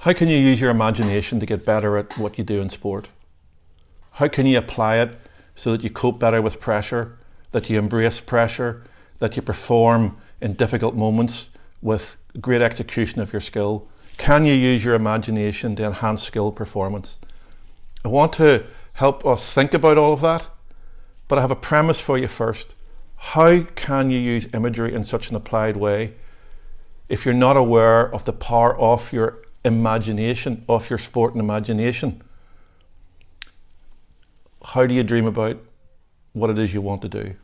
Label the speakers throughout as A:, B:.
A: How can you use your imagination to get better at what you do in sport? How can you apply it so that you cope better with pressure, that you embrace pressure, that you perform in difficult moments with great execution of your skill? Can you use your imagination to enhance skill performance? I want to help us think about all of that, but I have a premise for you first. How can you use imagery in such an applied way if you're not aware of the power of your imagination, of your sport and imagination? How do you dream about what it is you want to do?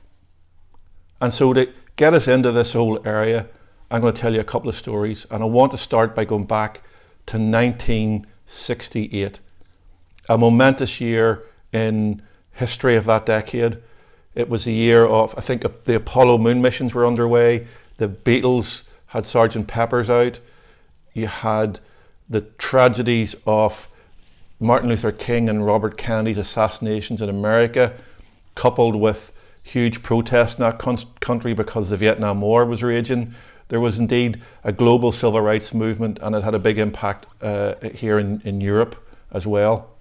A: And so to get us into this whole area, I'm going to tell you a couple of stories, and I want to start by going back to 1968, a momentous year in history of that decade. It was a year of, I think, the Apollo moon missions were underway, the Beatles had Sgt. Pepper's out, you had the tragedies of Martin Luther King and Robert Kennedy's assassinations in America, coupled with huge protests in that country because the Vietnam War was raging. There was indeed a global civil rights movement, and it had a big impact here in Europe as well.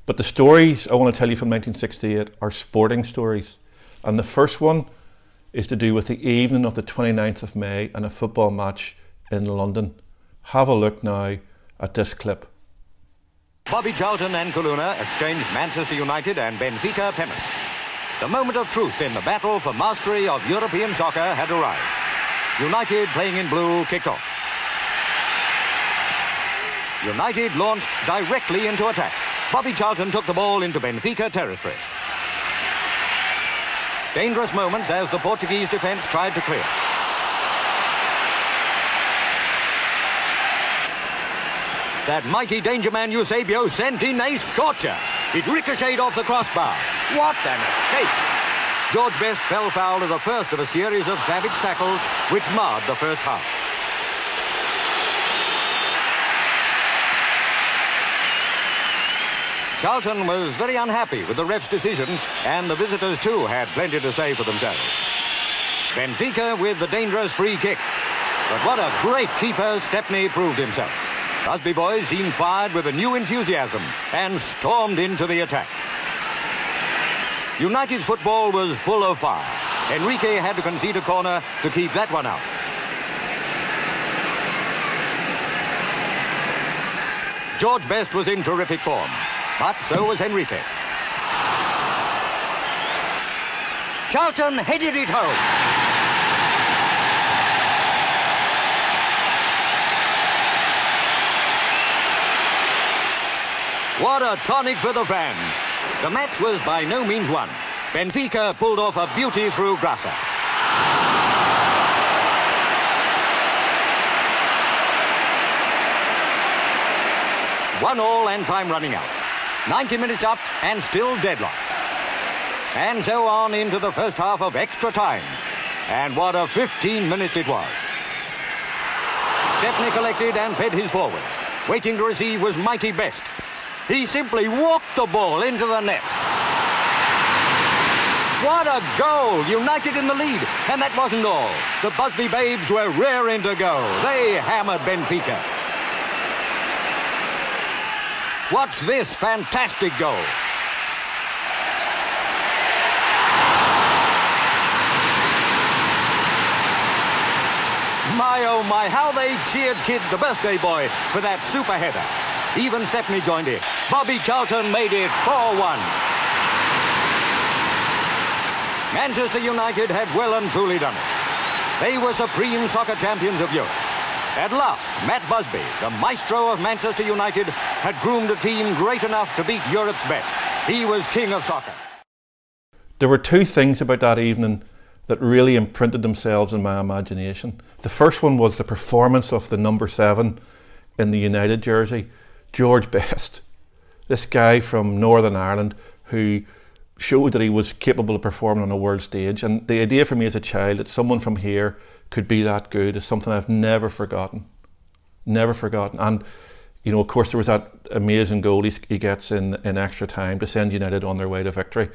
A: But the stories I want to tell you from 1968 are sporting stories. And the first one is to do with the evening of the 29th of May and a football match in London. Have a look now at this clip.
B: Bobby Charlton and Kuluna exchanged Manchester United and Benfica pennants. The moment of truth in the battle for mastery of European soccer had arrived. United, playing in blue, kicked off. United launched directly into attack. Bobby Charlton took the ball into Benfica territory. Dangerous moments as the Portuguese defence tried to clear. That mighty danger man Eusebio sent in a scorcher. It ricocheted off the crossbar. What an escape! George Best fell foul of the first of a series of savage tackles which marred the first half. Charlton was very unhappy with the ref's decision, and the visitors too had plenty to say for themselves. Benfica with the dangerous free kick. But what a great keeper Stepney proved himself. Busby boys seemed fired with a new enthusiasm and stormed into the attack. United's football was full of fire. Enrique had to concede a corner to keep that one out. George Best was in terrific form, but so was Enrique. Charlton headed it home. What a tonic for the fans. The match was by no means won. Benfica pulled off a beauty through Grassa. One all and time running out. 90 minutes up and still deadlock. And so on into the first half of extra time. And what a 15 minutes it was. Stepney collected and fed his forwards. Waiting to receive was mighty Best. He simply walked the ball into the net. What a goal! United in the lead. And that wasn't all. The Busby Babes were raring to go. They hammered Benfica. Watch this fantastic goal. My, oh my, how they cheered Kid, the birthday boy, for that super header. Even Stepney joined in. Bobby Charlton made it 4-1. Manchester United had well and truly done it. They were supreme soccer champions of Europe. At last, Matt Busby, the maestro of Manchester United, had groomed a team great enough to beat Europe's best. He was king of soccer.
A: There were two things about that evening that really imprinted themselves in my imagination. The first one was the performance of the number 7 in the United jersey, George Best. This guy from Northern Ireland who showed that he was capable of performing on a world stage. And the idea for me as a child that someone from here could be that good is something I've never forgotten. Never forgotten. And, you know, of course, there was that amazing goal he gets in extra time to send United on their way to victory.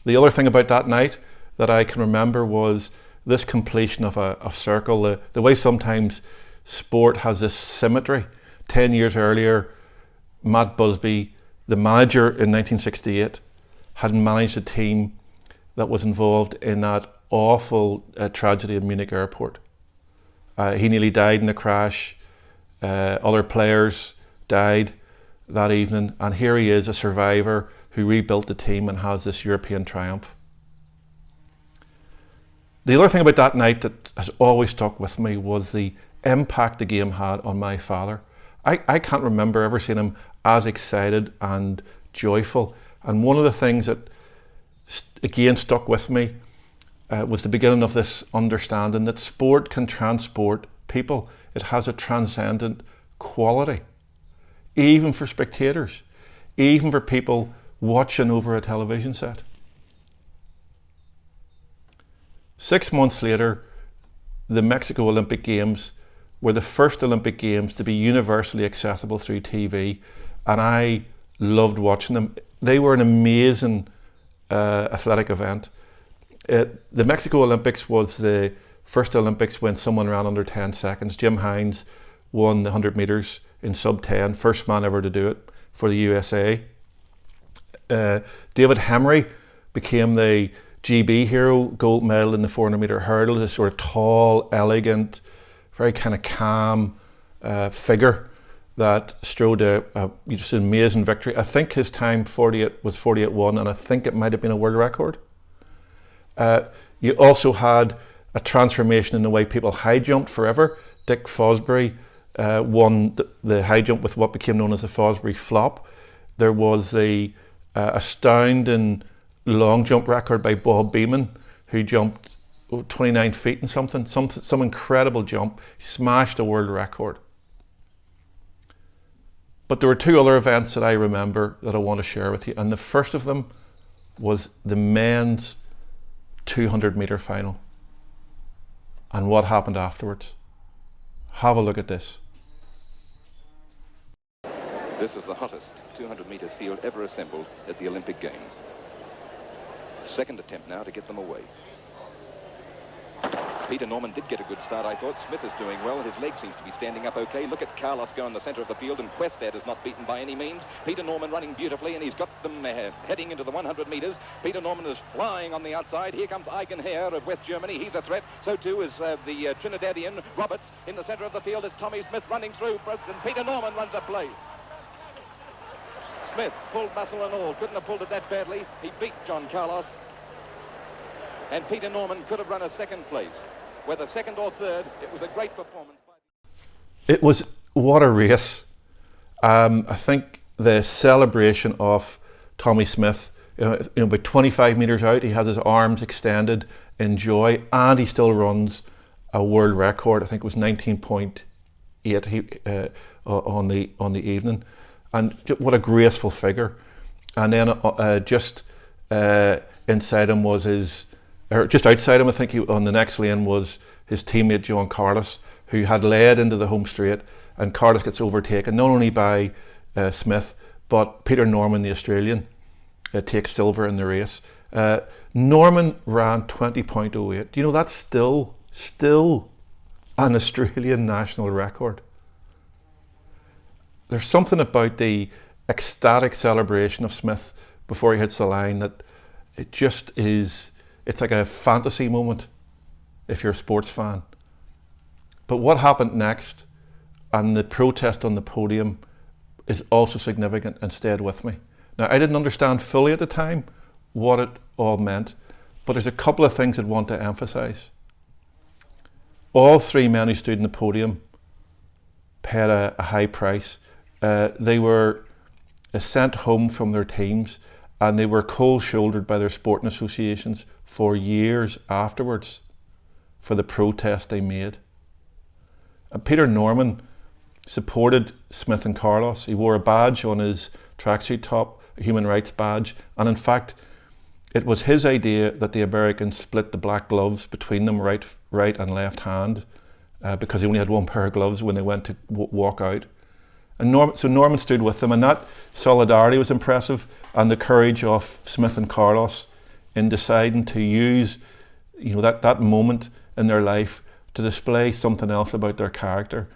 A: The other thing about that night that I can remember was this completion of a circle. The way sometimes sport has this symmetry. 10 years earlier, Matt Busby, the manager in 1968, had managed a team that was involved in that awful tragedy at Munich airport. He nearly died in a crash. Other players died that evening, and here he is, a survivor who rebuilt the team and has this European triumph. The other thing about that night that has always stuck with me was the impact the game had on my father. I can't remember ever seeing him as excited and joyful. And one of the things that again stuck with me was the beginning of this understanding that sport can transport people. It has a transcendent quality, even for spectators, even for people watching over a television set. 6 months later, the Mexico Olympic Games were the first Olympic Games to be universally accessible through TV, and I loved watching them. They were an amazing athletic event. The Mexico Olympics was the first Olympics when someone ran under 10 seconds. Jim Hines won the 100 metres in sub 10, first man ever to do it for the USA. David Hemery became the GB hero, gold medal in the 400 metre hurdle, this sort of tall, elegant, very kind of calm figure that strode just an amazing victory. I think his time 48 was 48.1, and I think it might have been a world record. You also had a transformation in the way people high jumped forever. Dick Fosbury won the high jump with what became known as the Fosbury flop. There was the astounding long jump record by Bob Beamon, who jumped 29 feet and something, some incredible jump. He smashed a world record. But there were two other events that I remember that I want to share with you, and the first of them was the men's 200 metre final and what happened afterwards. Have a look at this.
C: This is the hottest 200 metre field ever assembled at the Olympic Games. Second attempt now to get them away. Peter Norman did get a good start, I thought. Smith is doing well. His leg seems to be standing up okay. Look at Carlos go in the centre of the field, and Questad is not beaten by any means. Peter Norman running beautifully, and he's got them heading into the 100 metres. Peter Norman is flying on the outside. Here comes Eigenherr of West Germany. He's a threat. So too is the Trinidadian Roberts. In the centre of the field is Tommy Smith running through, and Peter Norman runs a place. Smith pulled muscle and all. Couldn't have pulled it that badly. He beat John Carlos. And Peter Norman could have run a second place. Whether second or third, it was a great performance.
A: It was, what a race. I think the celebration of Tommy Smith, about 25 metres out, he has his arms extended in joy, and he still runs a world record. I think it was 19.8 on the evening. And what a graceful figure. And then just inside him was just outside him, I think on the next lane was his teammate John Carlos, who had led into the home straight, and Carlos gets overtaken not only by Smith, but Peter Norman, the Australian, takes silver in the race. Norman ran 20.08. Do you know that's still an Australian national record? There's something about the ecstatic celebration of Smith before he hits the line that it just is. It's like a fantasy moment if you're a sports fan. But what happened next and the protest on the podium is also significant and stayed with me. Now, I didn't understand fully at the time what it all meant, but there's a couple of things I'd want to emphasise. All three men who stood in the podium paid a high price. They were sent home from their teams, and they were cold-shouldered by their sporting associations for years afterwards for the protest they made. And Peter Norman supported Smith and Carlos. He wore a badge on his tracksuit top, a human rights badge, and in fact it was his idea that the Americans split the black gloves between them, right and left hand, because he only had one pair of gloves when they went to walk out. And Norman stood with them, and that solidarity was impressive, and the courage of Smith and Carlos in deciding to use that moment in their life to display something else about their character.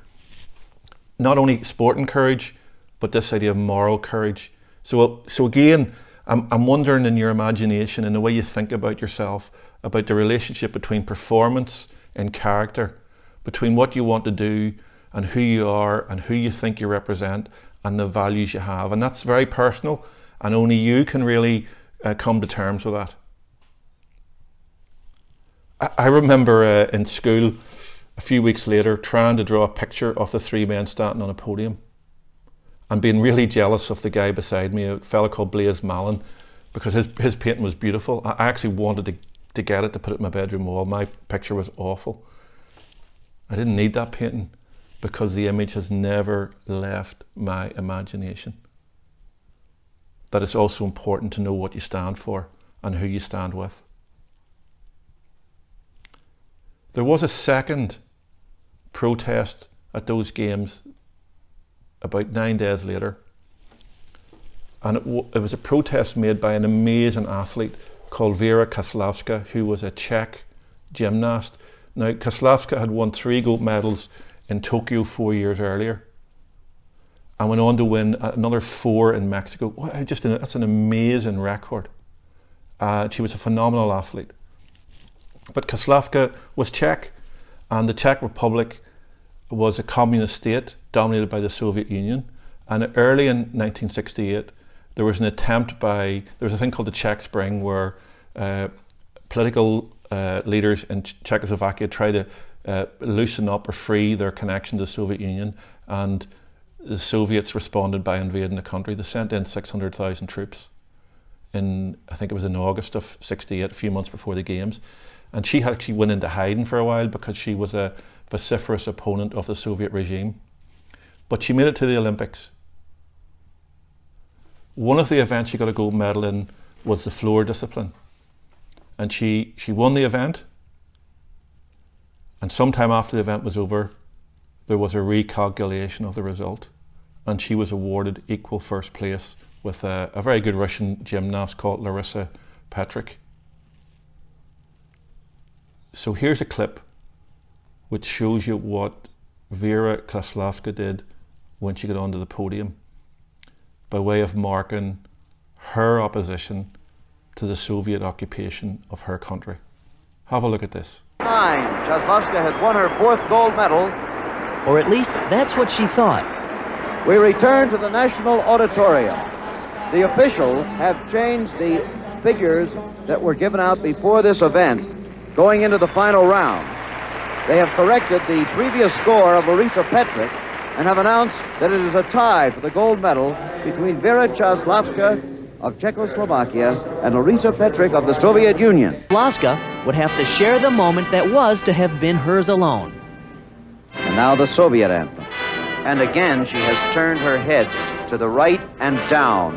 A: not only sporting courage, but this idea of moral courage. So again, I'm wondering in your imagination, in the way you think about yourself, about the relationship between performance and character, between what you want to do and who you are and who you think you represent and the values you have. And that's very personal, and only you can really come to terms with that. I remember in school a few weeks later trying to draw a picture of the three men standing on a podium and being really jealous of the guy beside me, a fellow called Blaise Mallon, because his painting was beautiful. I actually wanted to get it to put it in my bedroom wall. My picture was awful. I didn't need that painting because the image has never left my imagination. That it's also important to know what you stand for and who you stand with. There was a second protest at those games about 9 days later, and it was a protest made by an amazing athlete called Vera Kaslavska, who was a Czech gymnast. Now, Kaslavska had won 3 gold medals in Tokyo 4 years earlier and went on to win another 4 in Mexico. That's an amazing record. She was a phenomenal athlete. But Kaslavska was Czech, and the Czech Republic was a communist state dominated by the Soviet Union. And early in 1968, there was a thing called the Czech Spring, where political leaders in Czechoslovakia tried to loosen up or free their connection to the Soviet Union, and the Soviets responded by invading the country. They sent in 600,000 troops I think it was in August of 68, a few months before the games. And she actually went into hiding for a while because she was a vociferous opponent of the Soviet regime. But she made it to the Olympics. One of the events she got a gold medal in was the floor discipline. And she won the event. And sometime after the event was over, there was a recalculation of the result. And she was awarded equal first place with a very good Russian gymnast called Larissa Petrik. So here's a clip which shows you what Vera Kaslavska did when she got onto the podium by way of marking her opposition to the Soviet occupation of her country. Have a look at this.
D: Kaslavska has won her 4th gold medal.
E: Or at least that's what she thought.
D: We return to the National Auditorium. The officials have changed the figures that were given out before this event going into the final round. They have corrected the previous score of Larissa Petrik and have announced that it is a tie for the gold medal between Vera Kaslavska of Czechoslovakia and Larissa Petrik of the Soviet Union.
E: Kaslavska would have to share the moment that was to have been hers alone.
D: And now the Soviet anthem. And again, she has turned her head to the right and down,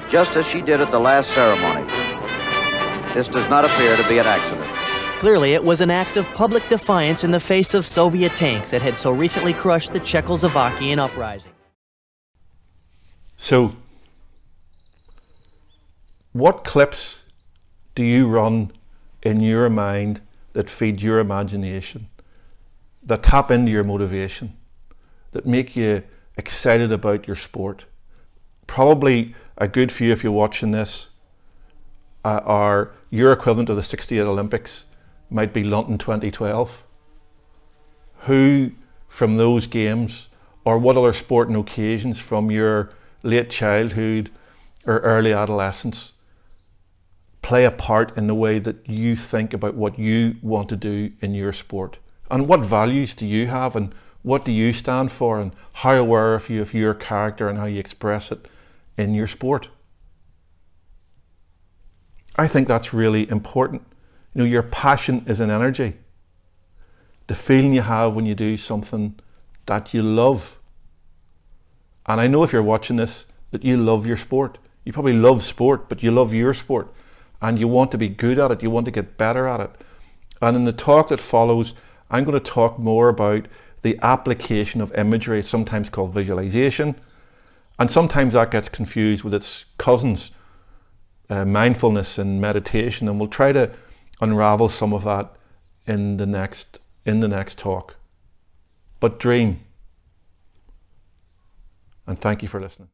D: just as she did at the last ceremony. This does not appear to be an accident.
E: Clearly, it was an act of public defiance in the face of Soviet tanks that had so recently crushed the Czechoslovakian uprising.
A: So, what clips do you run in your mind that feed your imagination, that tap into your motivation, that make you excited about your sport? Probably a good few, if you're watching this, are your equivalent of the 68 Olympics might be London 2012. Who from those games, or what other sporting occasions from your late childhood or early adolescence play a part in the way that you think about what you want to do in your sport? And what values do you have, and what do you stand for, and how aware are you of your character and how you express it in your sport? I think that's really important. You know, your passion is an energy. The feeling you have when you do something that you love. And I know if you're watching this, that you love your sport. You probably love sport, but you love your sport. And you want to be good at it. You want to get better at it. And in the talk that follows, I'm going to talk more about the application of imagery. It's sometimes called visualization. And sometimes that gets confused with its cousins, mindfulness and meditation. And we'll try to unravel some of that in the next talk. But dream. And thank you for listening.